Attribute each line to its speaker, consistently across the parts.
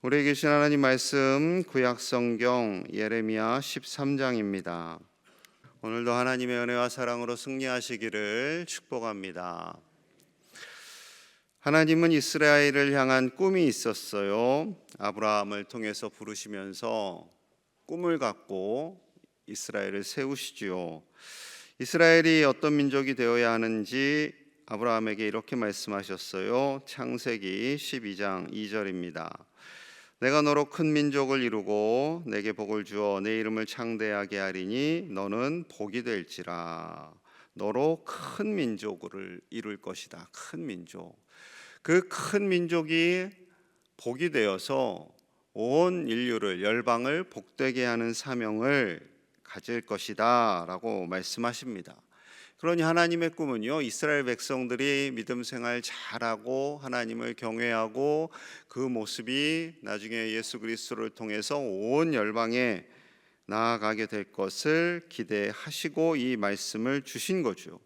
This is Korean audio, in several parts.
Speaker 1: 우리에게 계신 하나님 말씀 구약 성경 예레미야 13장입니다. 오늘도 하나님의 은혜와 사랑으로 승리하시기를 축복합니다. 하나님은 이스라엘을 향한 꿈이 있었어요. 아브라함을 통해서 부르시면서 꿈을 갖고 이스라엘을 세우시지요. 이스라엘이 어떤 민족이 되어야 하는지 아브라함에게 이렇게 말씀하셨어요. 창세기 12장 2절입니다. 내가 너로 큰 민족을 이루고 내게 복을 주어 내 이름을 창대하게 하리니 너는 복이 될지라. 너로 큰 민족을 이룰 것이다. 큰 민족. 그 큰 민족이 복이 되어서 온 인류를, 열방을 복되게 하는 사명을 가질 것이다 라고 말씀하십니다. 그러니 하나님의 꿈은요, 이스라엘 백성들이 믿음 생활 잘하고 하나님을 경외하고 그 모습이 나중에 예수 그리스도를 통해서 온 열방에 나아가게 될 것을 기대하시고 이 말씀을 주신 거죠.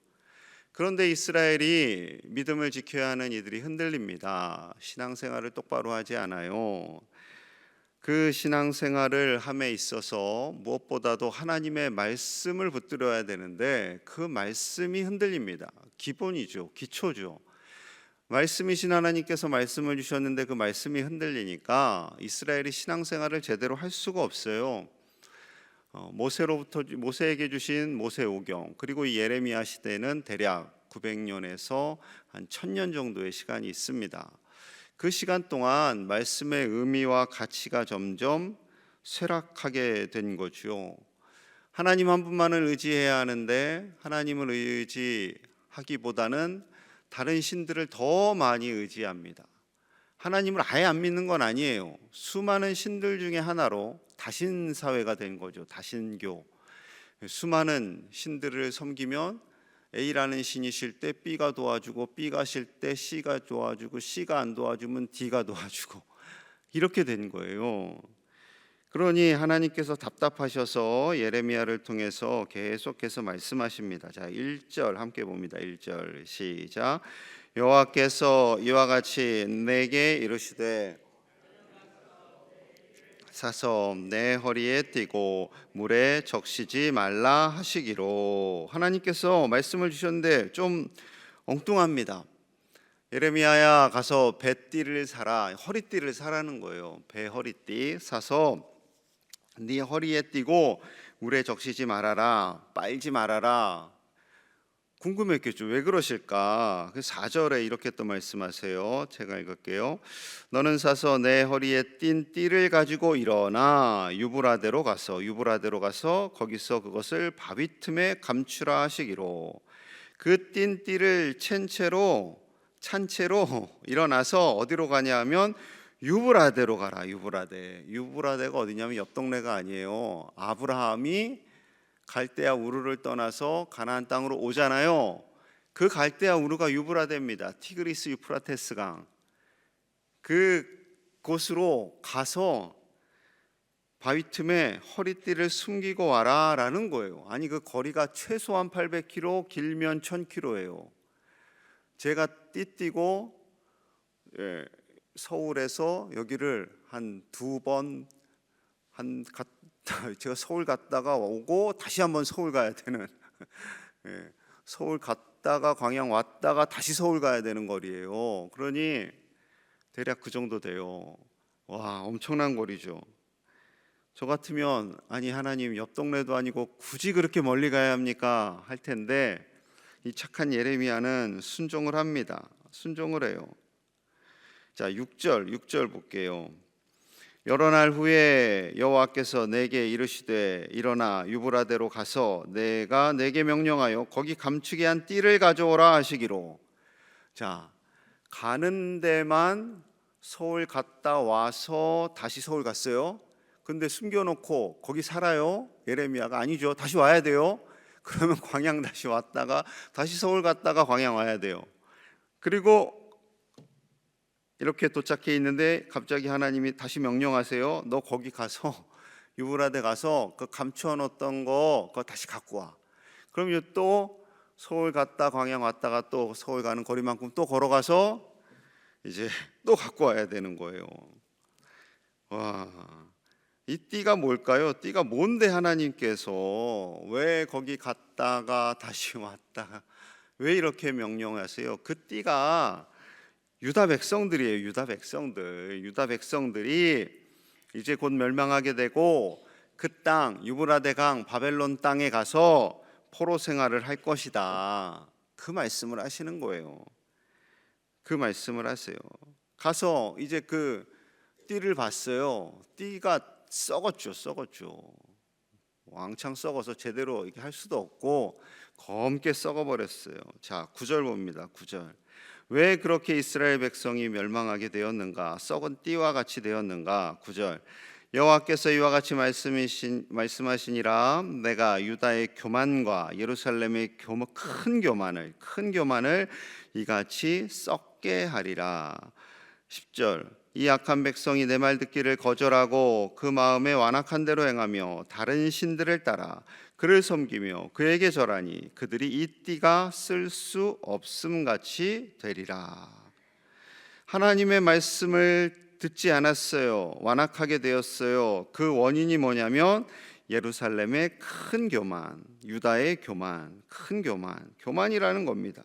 Speaker 1: 그런데 이스라엘이 믿음을 지켜야 하는 이들이 흔들립니다. 신앙생활을 똑바로 하지 않아요. 그 신앙생활을 함에 있어서 무엇보다도 하나님의 말씀을 붙들어야 되는데 그 말씀이 흔들립니다. 기본이죠. 기초죠. 말씀이신 하나님께서 말씀을 주셨는데 그 말씀이 흔들리니까 이스라엘이 신앙생활을 제대로 할 수가 없어요. 모세에게 주신 모세오경, 그리고 이 예레미야 시대는 대략 900년에서 한 1000년 정도의 시간이 있습니다. 그 시간 동안 말씀의 의미와 가치가 점점 쇠락하게 된 거죠. 하나님 한 분만을 의지해야 하는데 하나님을 의지하기보다는 다른 신들을 더 많이 의지합니다. 하나님을 아예 안 믿는 건 아니에요. 수많은 신들 중에 하나로 다신 사회가 된 거죠. 다신교. 수많은 신들을 섬기면 A라는 신이 쉴 때 B가 도와주고, B가 쉴 때 C가 도와주고, C가 안 도와주면 D가 도와주고, 이렇게 된 거예요. 그러니 하나님께서 답답하셔서 예레미야를 통해서 계속해서 말씀하십니다. 자, 1절 함께 봅니다. 1절 시작. 여호와께서 이와 같이 내게 이르시되 사서 내 허리에 띠고 물에 적시지 말라 하시기로. 하나님께서 말씀을 주셨는데 좀 엉뚱합니다. 예레미야야 가서 배띠를 사라, 허리띠를 사라는 거예요. 배 허리띠 사서 네 허리에 띠고 물에 적시지 말아라, 빨지 말아라. 궁금했겠죠. 왜 그러실까? 4절에 이렇게 또 말씀하세요. 제가 읽을게요. 너는 사서 내 허리에 띤 띠를 가지고 일어나 유브라데로 가서 거기서 그것을 바위 틈에 감추라 하시기로. 그 띤 띠를 찬 채로 일어나서 어디로 가냐 하면 유브라데로 가라. 유브라데가 어디냐면 옆 동네가 아니에요. 아브라함이 갈대아 우르를 떠나서 가나안 땅으로 오잖아요. 그 갈대아 우르가 유브라데입니다. 티그리스 유프라테스 강. 그 곳으로 가서 바위 틈에 허리띠를 숨기고 와라라는 거예요. 아니 그 거리가 최소한 800km, 길면 1000km예요. 제가 띠띠고 서울에서 여기를 한 두 번 제가 서울 갔다가 오고 다시 한번 서울 가야 되는 서울 갔다가 광양 왔다가 다시 서울 가야 되는 거리예요. 그러니 대략 그 정도 돼요. 와, 엄청난 거리죠. 저 같으면 아니 하나님 옆 동네도 아니고 굳이 그렇게 멀리 가야 합니까? 할 텐데 이 착한 예레미야는 순종을 합니다. 순종을 해요. 자, 6절 볼게요. 여러 날 후에 여호와께서 내게 이르시되 일어나 유브라데로 가서 내가 내게 명령하여 거기 감추게 한 띠를 가져오라 하시기로. 자, 가는 데만 서울 갔다 와서 다시 서울 갔어요. 근데 숨겨놓고 거기 살아요? 예레미야가 아니죠. 다시 와야 돼요. 그러면 광양 다시 왔다가 다시 서울 갔다가 광양 와야 돼요. 그리고 이렇게 도착해 있는데 갑자기 하나님이 다시 명령하세요. 너 거기 가서 유브라데 가서 그 감추어 놓던 거 그거 다시 갖고 와. 그럼 또 서울 갔다 광양 왔다가 또 서울 가는 거리만큼 또 걸어가서 이제 또 갖고 와야 되는 거예요. 와, 이 띠가 뭘까요? 띠가 뭔데 하나님께서 왜 거기 갔다가 다시 왔다가 왜 이렇게 명령하세요? 그 띠가 유다 백성들이에요. 유다 백성들. 유다 백성들이 이제 곧 멸망하게 되고 그 땅 유브라데 강 바벨론 땅에 가서 포로 생활을 할 것이다. 그 말씀을 하시는 거예요. 그 말씀을 하세요. 가서 이제 그 띠를 봤어요. 띠가 썩었죠. 왕창 썩어서 제대로 이렇게 할 수도 없고 검게 썩어버렸어요. 자, 9절 봅니다. 9절. 왜 그렇게 이스라엘 백성이 멸망하게 되었는가? 썩은 띠와 같이 되었는가? 9절. 여호와께서 이와 같이 말씀하시니라. 내가 유다의 교만과 예루살렘의 큰 교만을 이같이 썩게 하리라. 10절. 이 악한 백성이 내 말 듣기를 거절하고 그 마음에 완악한 대로 행하며 다른 신들을 따라 그를 섬기며 그에게 절하니 그들이 이 띠가 쓸 수 없음 같이 되리라. 하나님의 말씀을 듣지 않았어요. 완악하게 되었어요. 그 원인이 뭐냐면 예루살렘의 큰 교만, 유다의 교만, 큰 교만이라는 겁니다.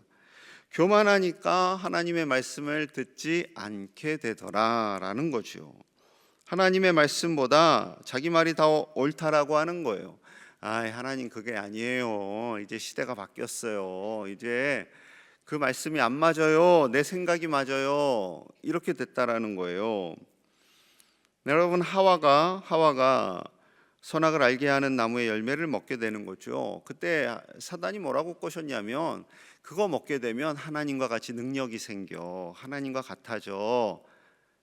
Speaker 1: 교만하니까 하나님의 말씀을 듣지 않게 되더라라는 거죠. 하나님의 말씀보다 자기 말이 더 옳다라고 하는 거예요. 하나님 그게 아니에요. 이제 시대가 바뀌었어요. 이제 그 말씀이 안 맞아요. 내 생각이 맞아요. 이렇게 됐다라는 거예요. 여러분, 하와가 선악을 알게 하는 나무의 열매를 먹게 되는 거죠. 그때 사단이 뭐라고 꼬셨냐면 그거 먹게 되면 하나님과 같이 능력이 생겨, 하나님과 같아져,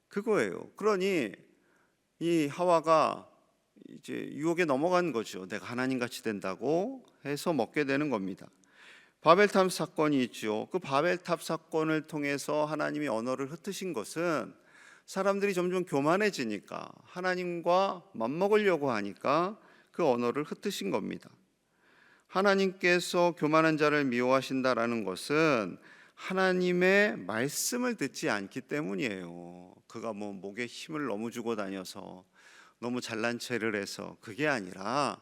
Speaker 1: 그거예요. 그러니 이 하와가 이제 유혹에 넘어간 거죠. 내가 하나님 같이 된다고 해서 먹게 되는 겁니다. 바벨탑 사건이 있죠. 그 바벨탑 사건을 통해서 하나님이 언어를 흩으신 것은 사람들이 점점 교만해지니까 하나님과 맞먹으려고 하니까 그 언어를 흩으신 겁니다. 하나님께서 교만한 자를 미워하신다라는 것은 하나님의 말씀을 듣지 않기 때문이에요. 그가 뭐 목에 힘을 너무 주고 다녀서 너무 잘난 체를 해서 그게 아니라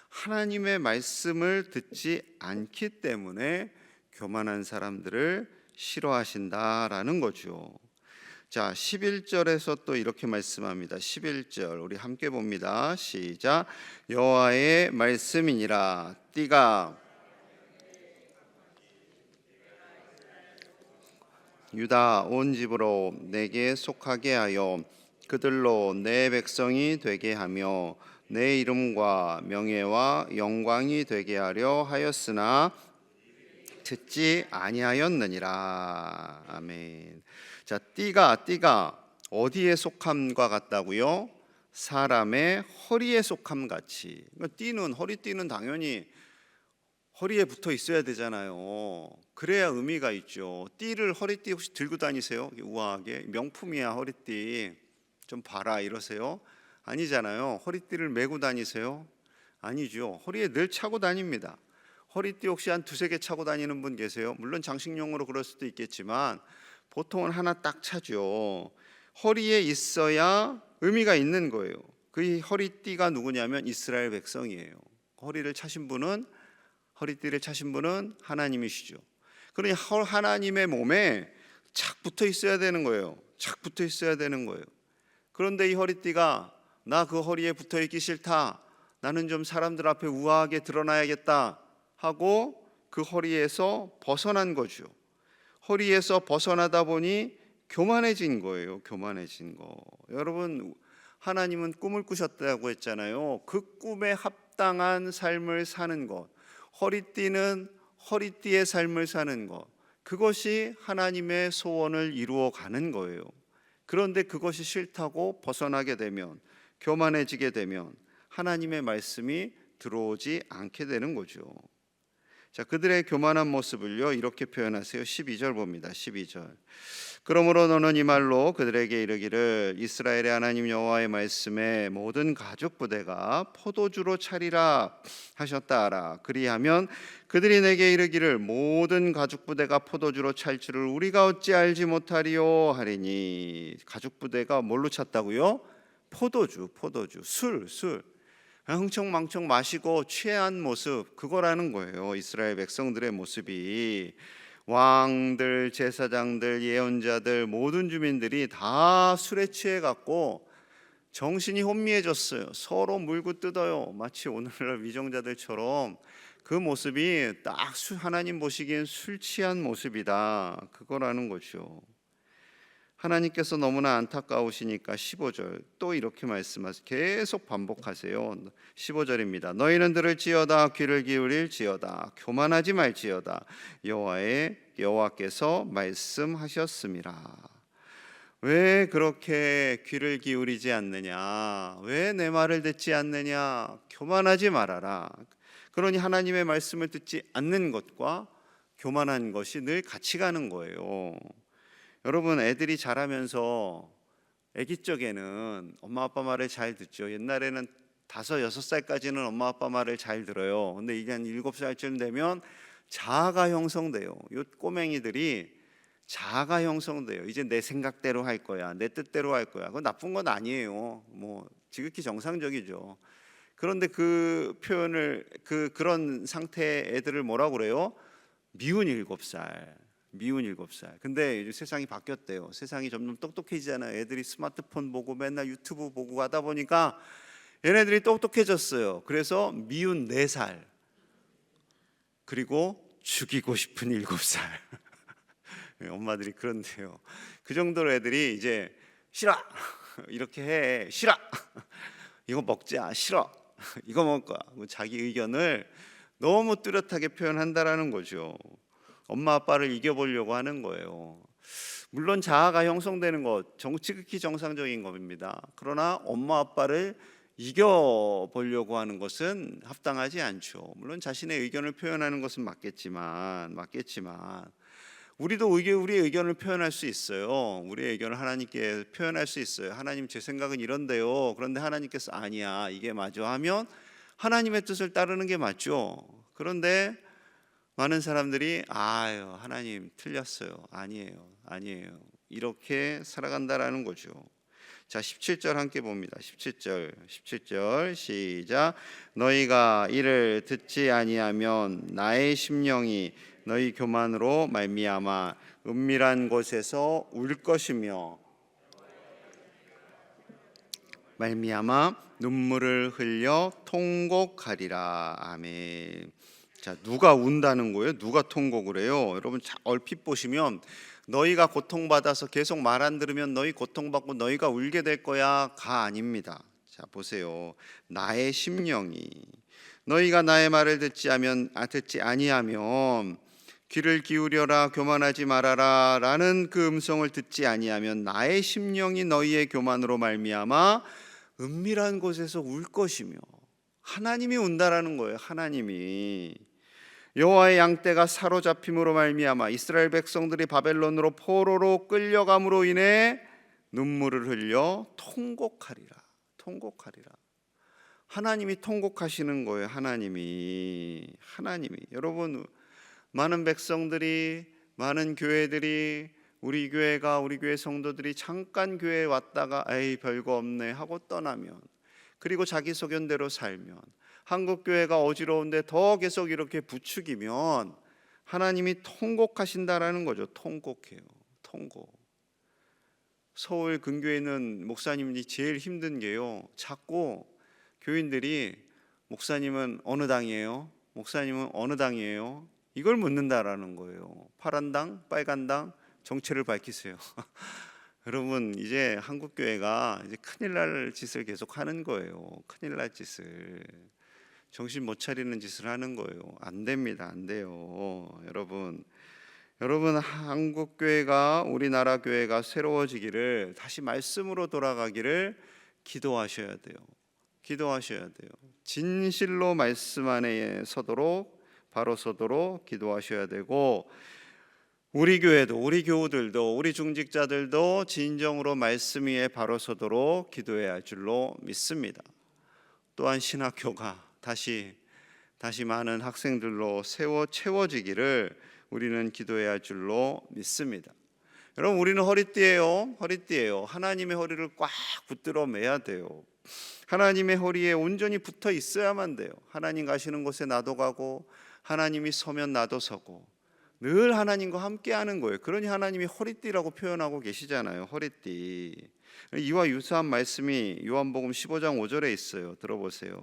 Speaker 1: 하나님의 말씀을 듣지 않기 때문에 교만한 사람들을 싫어하신다라는 거죠. 자, 11절에서 또 이렇게 말씀합니다. 11절 우리 함께 봅니다. 시작. 여호와의 말씀이니라. 띠가 유다 온 집으로 내게 속하게 하여 그들로 내 백성이 되게 하며 내 이름과 명예와 영광이 되게 하려 하였으나 듣지 아니하였느니라. 아멘. 자, 띠가 어디에 속함과 같다고요? 사람의 허리에 속함 같이. 띠는, 허리띠는 당연히 허리에 붙어 있어야 되잖아요. 그래야 의미가 있죠. 띠를, 허리띠 혹시 들고 다니세요? 우아하게 명품이야 허리띠, 좀 봐라 이러세요? 아니잖아요. 허리띠를 메고 다니세요? 아니죠. 허리에 늘 차고 다닙니다. 허리띠 혹시 한 두세 개 차고 다니는 분 계세요? 물론 장식용으로 그럴 수도 있겠지만 보통은 하나 딱 차죠. 허리에 있어야 의미가 있는 거예요. 그 허리띠가 누구냐면 이스라엘 백성이에요. 허리띠를 차신 분은 하나님이시죠. 그러니 하나님의 몸에 착 붙어 있어야 되는 거예요. 착 붙어 있어야 되는 거예요. 그런데 이 허리띠가 나 그 허리에 붙어 있기 싫다, 나는 좀 사람들 앞에 우아하게 드러나야겠다 하고 그 허리에서 벗어난 거죠. 허리에서 벗어나다 보니 교만해진 거예요. 교만해진 거. 여러분, 하나님은 꿈을 꾸셨다고 했잖아요. 그 꿈에 합당한 삶을 사는 것, 허리띠는 허리띠의 삶을 사는 것, 그것이 하나님의 소원을 이루어 가는 거예요. 그런데 그것이 싫다고 벗어나게 되면, 교만해지게 되면 하나님의 말씀이 들어오지 않게 되는 거죠. 자, 그들의 교만한 모습을요 이렇게 표현하세요. 12절 봅니다. 12절. 그러므로 너는 이 말로 그들에게 이르기를 이스라엘의 하나님 여호와의 말씀에 모든 가죽 부대가 포도주로 차리라 하셨다 하라. 그리하면 그들이 내게 이르기를 모든 가죽 부대가 포도주로 찰 줄을 우리가 어찌 알지 못하리요 하리니. 가죽 부대가 뭘로 찼다고요? 포도주, 술 그냥 흥청망청 마시고 취한 모습, 그거라는 거예요. 이스라엘 백성들의 모습이. 왕들, 제사장들, 예언자들, 모든 주민들이 다 술에 취해 갖고 정신이 혼미해졌어요. 서로 물고 뜯어요. 마치 오늘날 위정자들처럼. 그 모습이 딱 하나님 보시기엔 술 취한 모습이다, 그거라는 거죠. 하나님께서 너무나 안타까우시니까 15절 또 이렇게 말씀하세요. 계속 반복하세요. 15절입니다. 너희는 들을지어다, 귀를 기울일지어다, 교만하지 말지어다, 여호와께서 말씀하셨습니다. 왜 그렇게 귀를 기울이지 않느냐? 왜 내 말을 듣지 않느냐? 교만하지 말아라. 그러니 하나님의 말씀을 듣지 않는 것과 교만한 것이 늘 같이 가는 거예요. 여러분, 애들이 자라면서 아기 쪽에는 엄마 아빠 말을 잘 듣죠. 옛날에는 5, 6살까지는 엄마 아빠 말을 잘 들어요. 근데 이게 한 7살쯤 되면 자아가 형성돼요. 이 꼬맹이들이 자아가 형성돼요. 이제 내 생각대로 할 거야, 내 뜻대로 할 거야. 그건 나쁜 건 아니에요. 뭐 지극히 정상적이죠. 그런데 그 표현을 그런 상태의 애들을 뭐라고 그래요? 미운 7살. 근데 요즘 세상이 바뀌었대요. 세상이 점점 똑똑해지잖아요. 애들이 스마트폰 보고 맨날 유튜브 보고 하다 보니까 얘네들이 똑똑해졌어요. 그래서 미운 4살, 그리고 죽이고 싶은 7살. 엄마들이 그런데요. 그 정도로 애들이 이제 싫어, 이렇게 해, 싫어, 이거 먹자, 싫어, 이거 먹을 거야, 뭐 자기 의견을 너무 뚜렷하게 표현한다라는 거죠. 엄마 아빠를 이겨보려고 하는 거예요. 물론 자아가 형성되는 것 지극히 정상적인 겁니다. 그러나 엄마 아빠를 이겨보려고 하는 것은 합당하지 않죠. 물론 자신의 의견을 표현하는 것은 맞겠지만 우리도 우리의 의견을 표현할 수 있어요. 우리의 의견을 하나님께 표현할 수 있어요. 하나님, 제 생각은 이런데요. 그런데 하나님께서 아니야, 이게 맞아 하면 하나님의 뜻을 따르는 게 맞죠. 그런데 많은 사람들이 아유, 하나님 틀렸어요, 아니에요 이렇게 살아간다라는 거죠. 자, 17절 함께 봅니다. 17절 시작. 너희가 이를 듣지 아니하면 나의 심령이 너희 교만으로 말미암아 은밀한 곳에서 울 것이며 말미암아 눈물을 흘려 통곡하리라. 아멘. 자, 누가 운다는 거예요? 누가 통곡을 해요? 여러분, 얼핏 보시면 너희가 고통받아서 계속 말 안 들으면 너희 고통받고 너희가 울게 될 거야가 아닙니다. 자, 보세요. 나의 심령이, 너희가 나의 말을 듣지 아니하면 귀를 기울여라, 교만하지 말아라 라는 그 음성을 듣지 아니하면 나의 심령이 너희의 교만으로 말미암아 은밀한 곳에서 울 것이며, 하나님이 운다라는 거예요. 하나님이. 여호와의 양떼가 사로잡힘으로 말미암아 이스라엘 백성들이 바벨론으로 포로로 끌려감으로 인해 눈물을 흘려 통곡하리라. 하나님이 통곡하시는 거예요. 하나님이. 여러분, 많은 백성들이, 많은 교회들이, 우리 교회 성도들이 잠깐 교회에 왔다가 에이 별거 없네 하고 떠나면, 그리고 자기 소견대로 살면, 한국 교회가 어지러운데 더 계속 이렇게 부추기면 하나님이 통곡하신다라는 거죠. 통곡해요. 서울 근교에 있는 목사님이 제일 힘든 게요, 자꾸 교인들이 목사님은 어느 당이에요? 이걸 묻는다라는 거예요. 파란 당, 빨간 당, 정체를 밝히세요. 여러분, 이제 한국 교회가 이제 큰일 날 짓을 계속 하는 거예요. 큰일 날 짓을, 정신 못 차리는 짓을 하는 거예요. 안 됩니다. 안 돼요. 여러분, 한국 교회가, 우리나라 교회가 새로워지기를, 다시 말씀으로 돌아가기를 기도하셔야 돼요. 진실로 말씀 안에 바로 서도록 기도하셔야 되고, 우리 교회도, 우리 교우들도, 우리 중직자들도 진정으로 말씀 위에 바로 서도록 기도해야 할 줄로 믿습니다. 또한 신학교가 다시 많은 학생들로 채워지기를 우리는 기도해야 할 줄로 믿습니다. 여러분, 우리는 허리띠예요. 하나님의 허리를 꽉 붙들어 매야 돼요. 하나님의 허리에 온전히 붙어 있어야만 돼요. 하나님 가시는 곳에 나도 가고, 하나님이 서면 나도 서고, 늘 하나님과 함께하는 거예요. 그러니 하나님이 허리띠라고 표현하고 계시잖아요. 허리띠. 이와 유사한 말씀이 요한복음 15장 5절에 있어요. 들어보세요.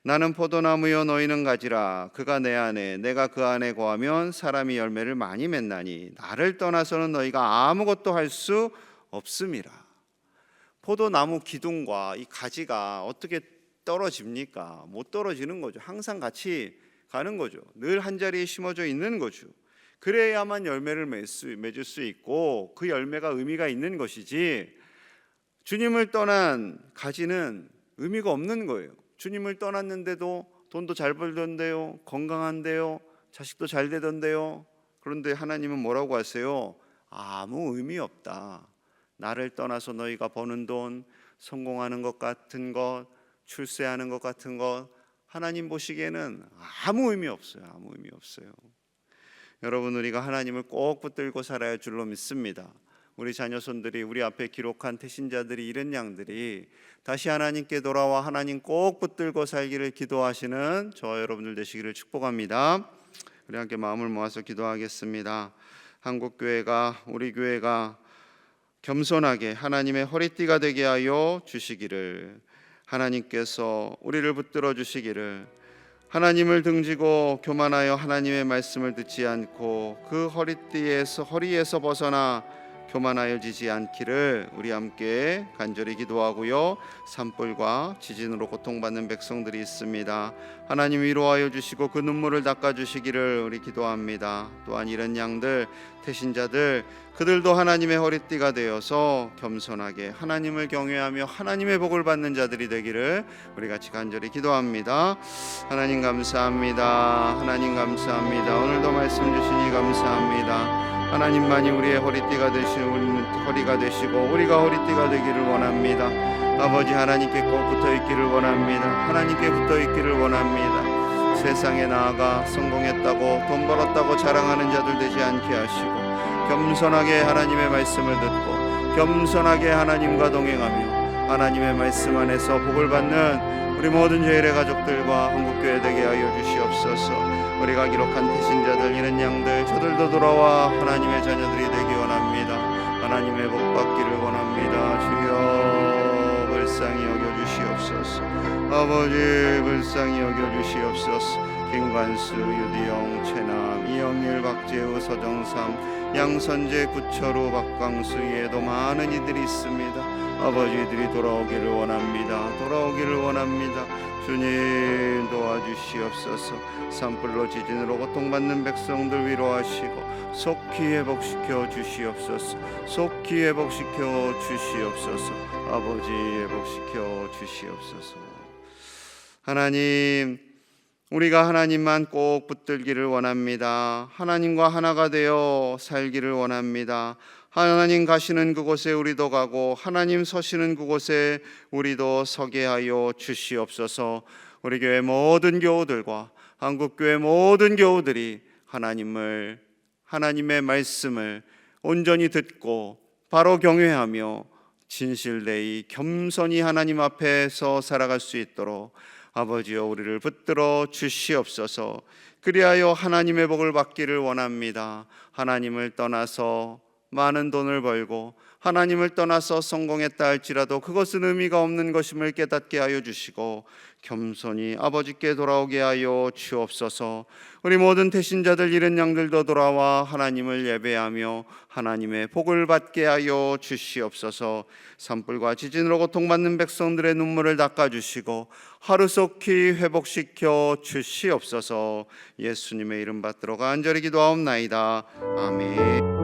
Speaker 1: 나는 포도나무여 너희는 가지라. 그가 내 안에 내가 그 안에 거하면 사람이 열매를 많이 맺나니 나를 떠나서는 너희가 아무것도 할 수 없음이라. 포도나무 기둥과 이 가지가 어떻게 떨어집니까? 못 떨어지는 거죠. 항상 같이 가는 거죠. 늘 한자리에 심어져 있는 거죠. 그래야만 열매를 맺을 수 있고 그 열매가 의미가 있는 것이지, 주님을 떠난 가지는 의미가 없는 거예요. 주님을 떠났는데도 돈도 잘 벌던데요, 건강한데요, 자식도 잘 되던데요. 그런데 하나님은 뭐라고 하세요? 아무 의미 없다. 나를 떠나서 너희가 버는 돈, 성공하는 것 같은 것, 출세하는 것 같은 것, 하나님 보시기에는 아무 의미 없어요. 아무 의미 없어요. 여러분, 우리가 하나님을 꼭 붙들고 살아야 할 줄로 믿습니다. 우리 자녀손들이, 우리 앞에 기록한 태신자들이, 이런 양들이 다시 하나님께 돌아와 하나님 꼭 붙들고 살기를 기도하시는 저와 여러분들 되시기를 축복합니다. 우리 함께 마음을 모아서 기도하겠습니다. 한국교회가, 우리 교회가 겸손하게 하나님의 허리띠가 되게 하여 주시기를, 하나님께서 우리를 붙들어 주시기를, 하나님을 등지고 교만하여 하나님의 말씀을 듣지 않고 그 허리에서 벗어나 교만하여지지 않기를 우리 함께 간절히 기도하고요. 산불과 지진으로 고통받는 백성들이 있습니다. 하나님 위로하여 주시고 그 눈물을 닦아주시기를 우리 기도합니다. 또한 이런 양들, 태신자들, 그들도 하나님의 허리띠가 되어서 겸손하게 하나님을 경외하며 하나님의 복을 받는 자들이 되기를 우리 같이 간절히 기도합니다. 하나님 감사합니다. 하나님 감사합니다. 오늘도 말씀 주시니 감사합니다. 하나님만이 우리의 허리띠가 허리가 되시고 우리가 허리띠가 되기를 원합니다. 아버지, 하나님께 꼭 붙어 있기를 원합니다. 하나님께 붙어 있기를 원합니다. 세상에 나아가 성공했다고 돈 벌었다고 자랑하는 자들 되지 않게 하시고, 겸손하게 하나님의 말씀을 듣고 겸손하게 하나님과 동행하며 하나님의 말씀 안에서 복을 받는 우리 모든 죄인의 가족들과 한국교회 되게 하여 주시옵소서. 우리가 기록한 태신자들, 이런 양들, 저들도 돌아와 하나님의 자녀들이 되기 원합니다. 하나님의 복 받기를 원합니다. 주여 불쌍히 여겨주시옵소서. 아버지 불쌍히 여겨주시옵소서. 김관수, 유디영, 최남, 이영일, 박재우, 서정삼, 양선재, 구철우, 박광수, 에도 많은 이들이 있습니다. 아버지들이 돌아오기를 원합니다. 돌아오기를 원합니다. 주님 도와주시옵소서. 산불로 지진으로 고통받는 백성들 위로하시고 속히 회복시켜 주시옵소서. 속히 회복시켜 주시옵소서. 아버지 회복시켜 주시옵소서. 하나님, 우리가 하나님만 꼭 붙들기를 원합니다. 하나님과 하나가 되어 살기를 원합니다. 하나님 가시는 그곳에 우리도 가고 하나님 서시는 그곳에 우리도 서게 하여 주시옵소서. 우리 교회 모든 교우들과 한국교회 모든 교우들이 하나님의 말씀을 온전히 듣고 바로 경외하며 진실되이 겸손히 하나님 앞에서 살아갈 수 있도록 아버지여 우리를 붙들어 주시옵소서. 그리하여 하나님의 복을 받기를 원합니다. 하나님을 떠나서 많은 돈을 벌고 하나님을 떠나서 성공했다 할지라도 그것은 의미가 없는 것임을 깨닫게 하여 주시고 겸손히 아버지께 돌아오게 하여 주옵소서. 우리 모든 태신자들, 이런 양들도 돌아와 하나님을 예배하며 하나님의 복을 받게 하여 주시옵소서. 산불과 지진으로 고통받는 백성들의 눈물을 닦아주시고 하루속히 회복시켜 주시옵소서. 예수님의 이름 받들어 간절히 기도하옵나이다. 아멘.